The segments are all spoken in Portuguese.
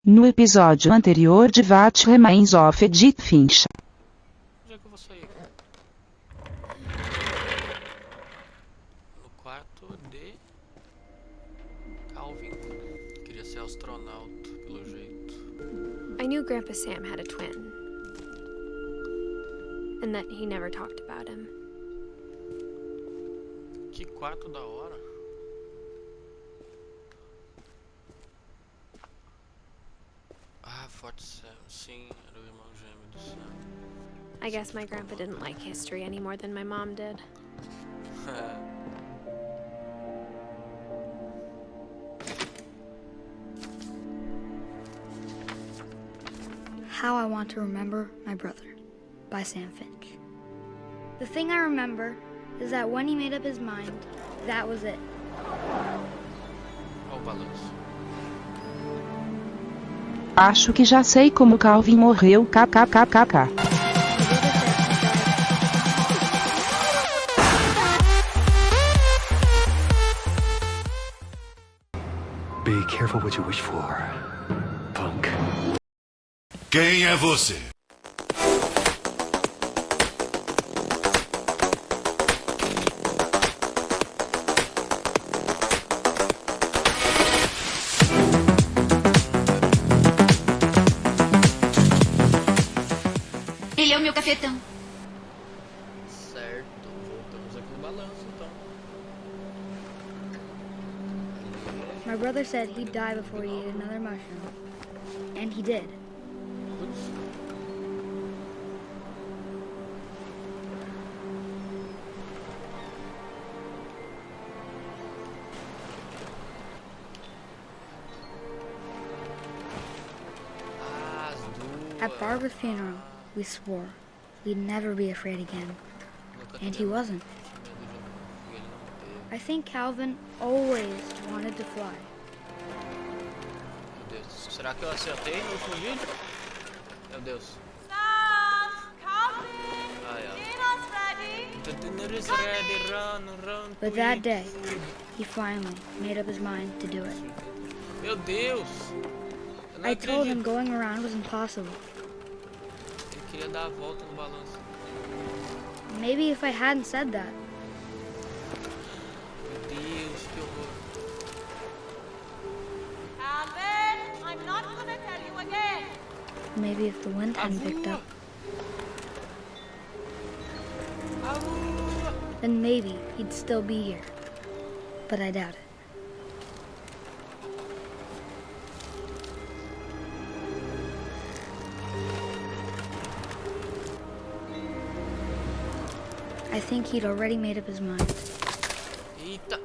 No episódio anterior de Remains of Edith Finch. Onde é que eu vou sair? No quarto de Calvin. Queria ser astronauta, pelo jeito. I knew Grandpa Sam had a twin, and that he never talked about him. Que quarto da hora. Ah, Forte Sam. Sim, era o irmão gêmeo do Sam. I guess my grandpa didn't like history any more than my mom did. How I Want to Remember My Brother by Sam Finch. The thing I remember is that when he made up his mind, that was it. Olha o balanço. Acho que já sei como Calvin morreu. KKKKK. Be careful what you wish for, punk. Quem é você? Ele é o meu cafetão. Certo, voltamos aqui no balanço então. My brother said he'd die before he ate another mushroom. And he did. Putz. Ah, as duas. At Barbara's funeral, we swore we'd never be afraid again. Nunca And he tive wasn't. medo de novo, e ele não teve. I think Calvin always wanted to fly. Meu Deus. Será que eu acertei no último vídeo? Meu Deus. The dinner is ready, run. But that day, he finally made up his mind to do it. Meu Deus. Eu não I told him acredito. going around was impossible. Ele queria dar a volta no balanço. Maybe if I hadn't said that, Meu Deus, que horror. Alvin, I'm not gonna tell you again. maybe if the wind hadn't picked up, then maybe he'd still be here. But I doubt it. I think he'd already made up his mind. Eita.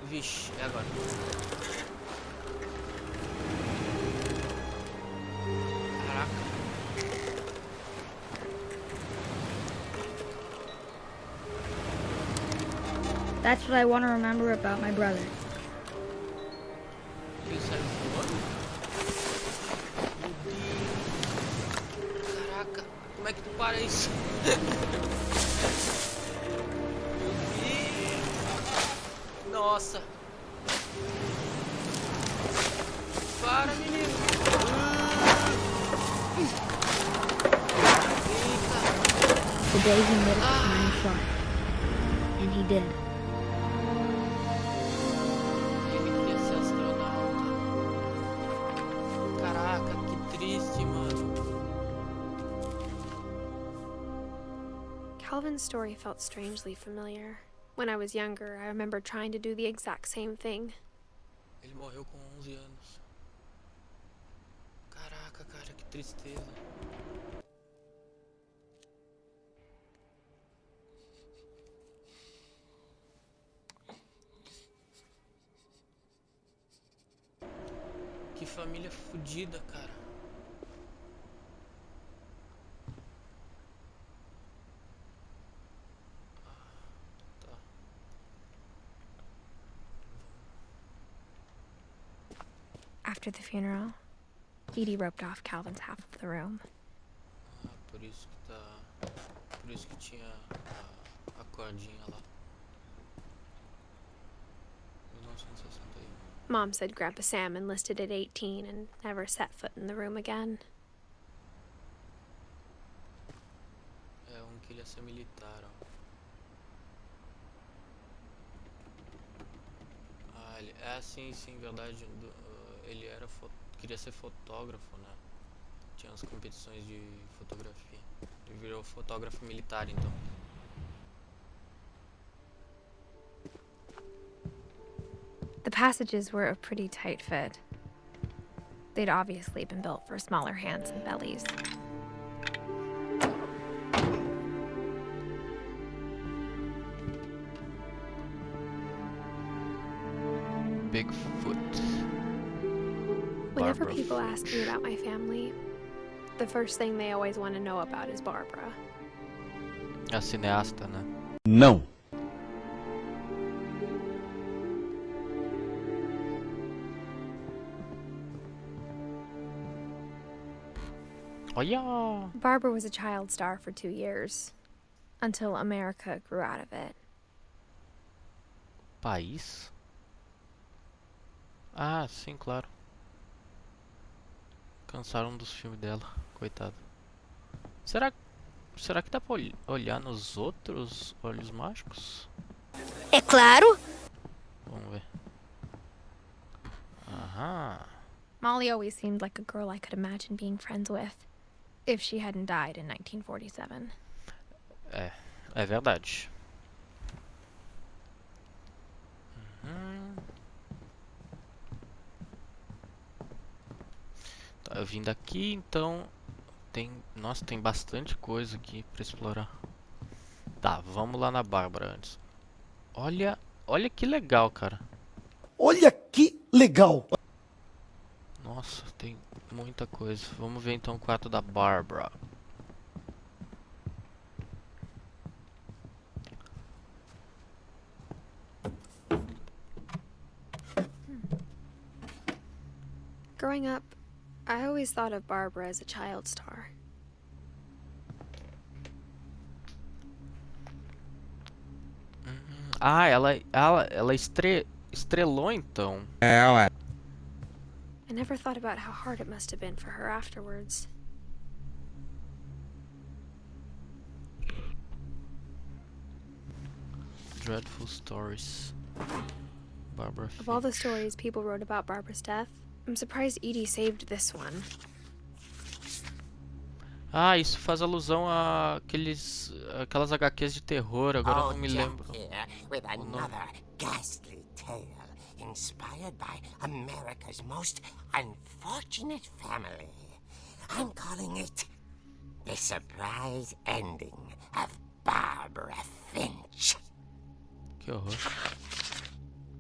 Vixe, é agora. Caraca. That's what I want to remember about my brother. Ele saiu voando? Meu Deus. Caraca. Como é que tu para isso? Meu Deus. Nossa. Para, menino. Eita. The day he made up his mind to fly. And he did. Ele queria ser astronauta. Caraca, que triste, mano. Calvin's story felt strangely familiar. When I was younger, I remember trying to do the exact same thing. Ele morreu com 11 anos. Caraca, cara, que tristeza. Que família fodida, cara. Tá. After the funeral, Edie roped off Calvin's half of the room. Ah, por isso que tá. Por isso que tinha a cordinha lá. 1961. Mom said Grandpa Sam enlisted at 18 and never set foot in the room again. Queria ser militar, ó. Sim, verdade. Ele queria ser fotógrafo, né? Tinha as competições de fotografia. Ele virou fotógrafo militar, então. The passages were a pretty tight fit. They'd obviously been built for smaller hands and bellies. Bigfoot. Whenever Barbara people ask me Finch. about my family, the first thing they always want to know about is Barbara. A cineasta, né? Não. Olha! Barbara was a child star for 2 years, until America grew out of it. País? Ah, sim, claro. Cansaram dos filmes dela, coitado. Será que dá pra olhar nos outros olhos mágicos? É claro! Vamos ver. Aham. Molly always seemed like a girl I could imagine being friends with, if she hadn't died in 1947. É verdade. Uhum. Tá vindo aqui, então nossa, tem bastante coisa aqui pra explorar. Tá, vamos lá na Bárbara antes. Olha que legal, cara. Olha que legal! Nossa, tem muita coisa. Vamos ver então o quarto da Bárbara. Growing up, I always thought of Barbara as a child star. Ah, ela estrelou então. I never thought about how hard it must have been for her afterwards. Dreadful Stories. Barbara Of all the Finch. stories people wrote about Barbara's death, I'm surprised Edie saved this one. Ah, isso faz alusão a aquelas HQs de terror, agora eu não me lembro. Here with another ghastly tale inspired by America's most unfortunate family. I'm calling it The Surprise Ending of Barbara Finch. Que horror.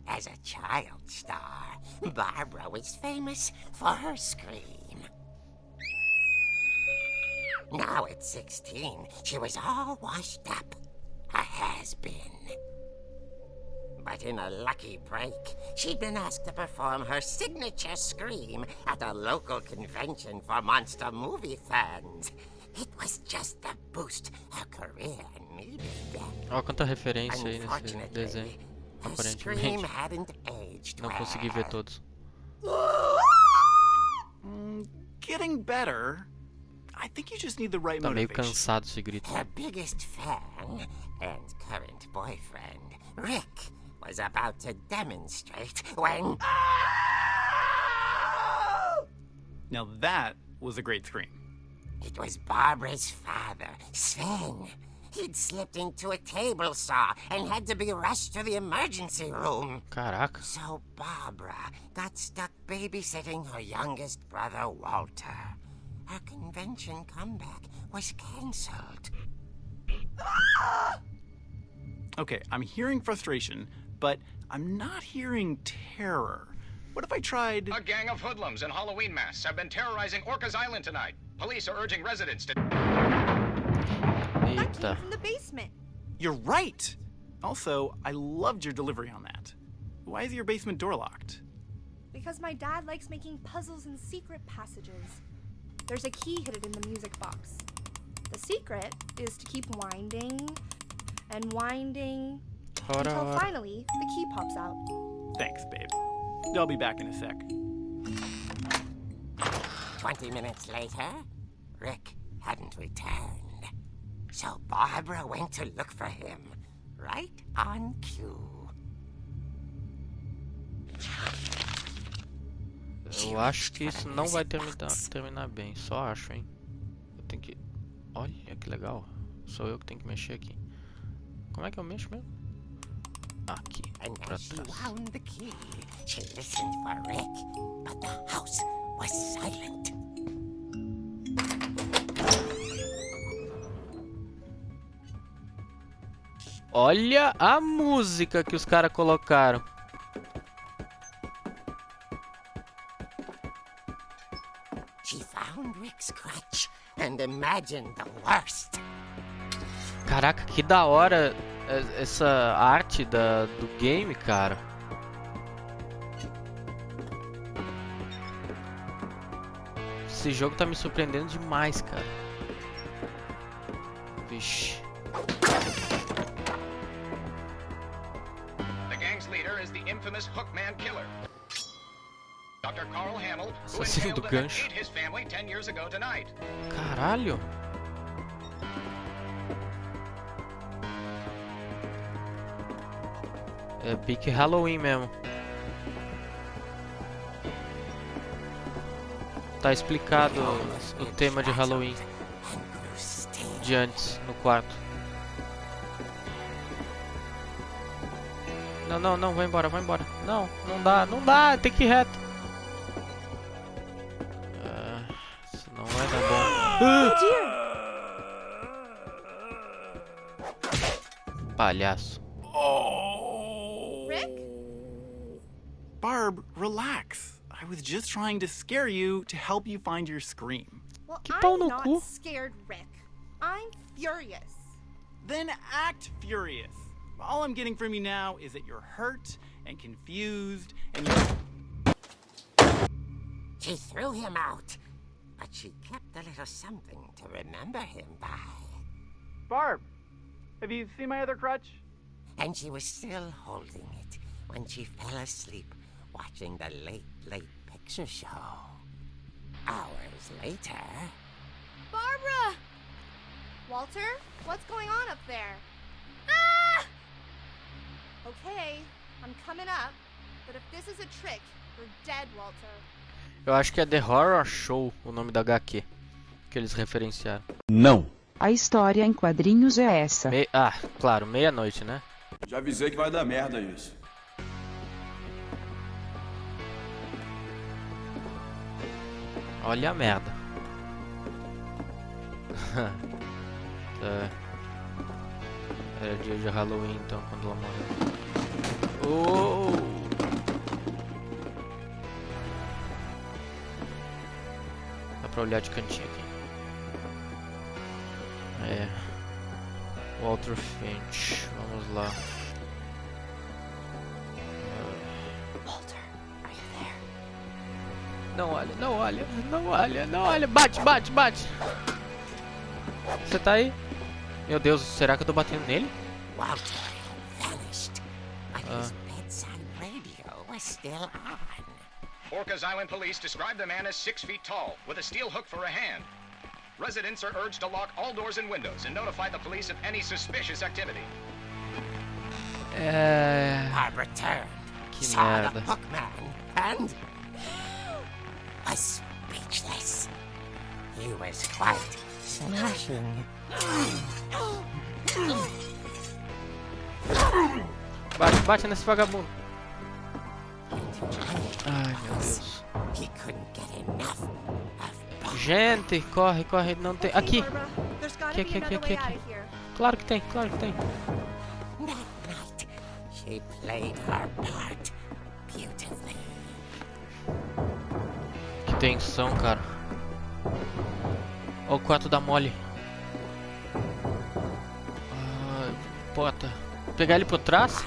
As a child star, Barbara was famous for her scream. Now at 16, she was all washed up. A has-been. But in a lucky break, she'd been asked to perform her signature scream at a local convention for monster movie fans. It was just the boost her career needed. Olha quanta referência aí nesse desenho. Her scream Aparentemente. hadn't aged Não consegui ver well. todos. Getting better. I think you just need the right Tá meio motivation. cansado esse grito. Her biggest fan and current boyfriend, Rick, was about to demonstrate when... Now that was a great scream. It was Barbara's father, Sven. He'd slipped into a table saw and had to be rushed to the emergency room. Caraca. So Barbara got stuck babysitting her youngest brother, Walter. Her convention comeback was cancelled. Okay, I'm hearing frustration, but I'm not hearing terror. What if I tried... A gang of hoodlums in Halloween masks have been terrorizing Orcas Island tonight. Police are urging residents to... Eita. From the basement. You're right! Also, I loved your delivery on that. Why is your basement door locked? Because my dad likes making puzzles and secret passages. There's a key hidden in the music box. The secret is to keep winding and winding until finally the key pops out. Thanks, babe. I'll be back in a sec. 20 minutes later, Rick hadn't returned. So Barbara went to look for him, right on cue. Eu acho que isso não vai terminar bem, só acho, hein. Eu tenho que... Olha que legal. Sou eu que tenho que mexer aqui. Como é que eu mexo mesmo? Aqui, And pra as she trás. wound the key, she listened for Rick, but the house was silent. Olha a música que os caras colocaram. She found Rick's crutch and imagined the worst. Caraca, que da hora essa arte do game, cara. Esse jogo tá me surpreendendo demais, cara. Vixe. The gang's leader is the infamous Hookman killer, Dr. Carl Hamill, who Assassino do impaled and gancho. ate his family 10 years ago tonight. Caralho. É pique Halloween mesmo. Tá explicado o tema de Halloween de antes, no quarto. Não, vai embora. Não dá, tem que ir reto. Isso não vai dar bom. Palhaço. Rick? Barb, relax. I was just trying to scare you to help you find your scream. Well, Que pau I'm no not cu. scared, Rick. I'm furious. Then act furious. All I'm getting from you now is that you're hurt and confused and you're... She threw him out, but she kept a little something to remember him by. Barb, have you seen my other crutch? And she was still holding it when she fell asleep watching the late picture show. Hours later... Barbara! Walter, what's going on up there? Ah! Okay, I'm coming up, but if this is a trick, you're dead, Walter. Eu acho que é The Horror Show o nome da HQ que eles referenciaram. Não. A história em quadrinhos é essa. Claro, meia-noite, né? Já avisei que vai dar merda isso. Olha a merda. Era dia de Halloween então quando ela morreu. Dá pra olhar de cantinho aqui. Walter Finch, vamos lá. Walter, are you there? Não olha. Bate. Você tá aí? Meu Deus, será que eu tô batendo nele? Walter had vanished, but his bedside radio was still on. Orcas Island police describe the man as 6 feet tall, with a steel hook for a hand. Residents are urged to lock all doors and windows and notify the police of any suspicious activity. Barbara turned, Que saw merda. the Hookman, and was speechless. He was quite smashing. Bate nesse vagabundo. Ai, meu Deus. He couldn't get enough of Gente, corre, não tem... Aqui. Barbara, there's gotta Aqui. be another way out of here. Claro que tem. That night, she played her part beautifully. Que tensão, cara. Ó o quarto da Molly. Porta. Pegar ele por trás?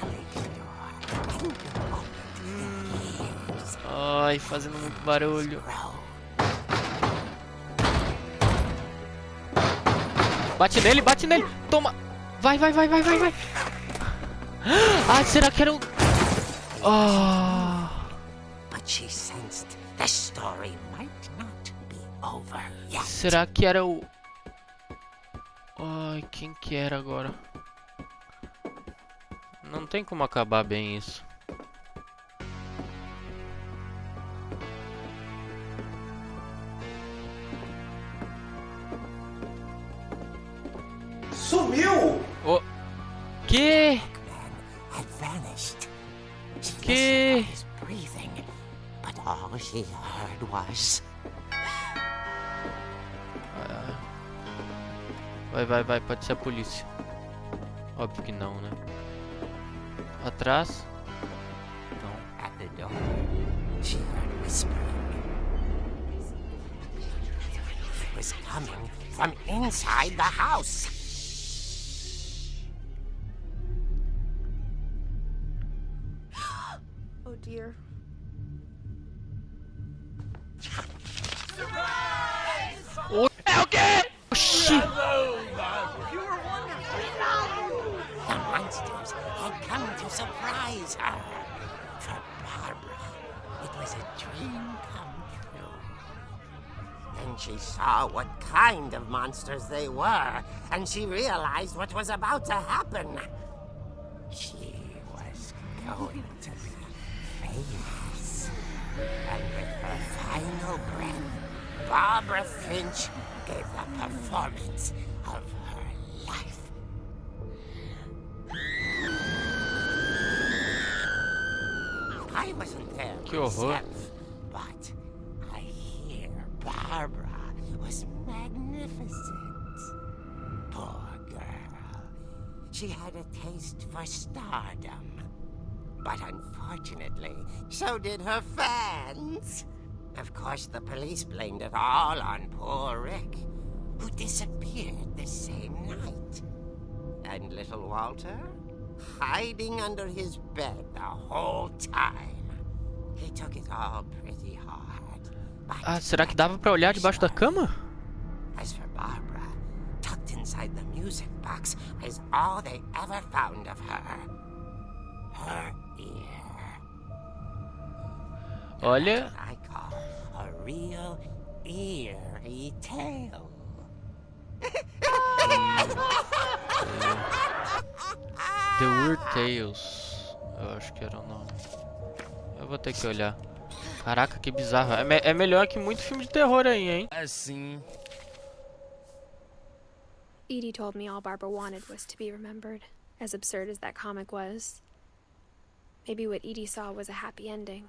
Ai, fazendo muito barulho. Bate nele. Toma. Vai. Ai, será que era o... But she sensed the story might not be over yet. Será que era o... Ai, quem que era agora? Não tem como acabar bem isso. Sumiu! O que? Had vanished. She Que? listened to his breathing, but all she heard was... Vai, pode ser a polícia. Óbvio que não, né? Atrás? Não. At the door, she heard whispering. It was coming from inside the house. Oh dear. É o quê? Oxi! The monsters had come to surprise her. For Barbara, it was a dream come true. Then she saw what kind of monsters they were, and she realized what was about to happen. She was going to be famous. And with her final breath, Barbara Finch gave the performance of her life. I wasn't there Que horror. myself, but I hear Barbara was magnificent. Poor girl. She had a taste for stardom. But unfortunately, so did her fans. Of course, the police blamed it all on poor Rick, who disappeared the same night. And little Walter? Hiding under his bed the whole time. He took it all pretty hard. Ah, será que dava pra olhar debaixo da cama? As for Barbara, tucked inside the music box is all they ever found of her. Her ear. Olha, I call a real eerie tale. The Weird Tales. Eu acho que era o nome. Eu vou ter que olhar. Caraca, que bizarro. É melhor que muito filme de terror aí, hein? Assim. Edie told me all Barbara wanted was to be remembered, as absurd as that comic was. Maybe what Edie saw was a happy ending.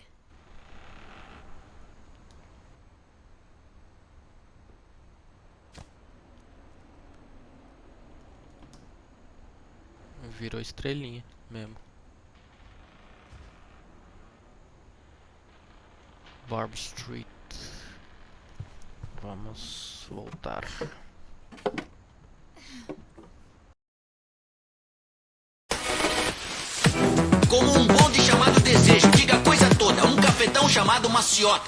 Virou estrelinha mesmo. Barb Street. Vamos voltar. Como um bonde chamado desejo, diga a coisa toda, um cafetão chamado maciota.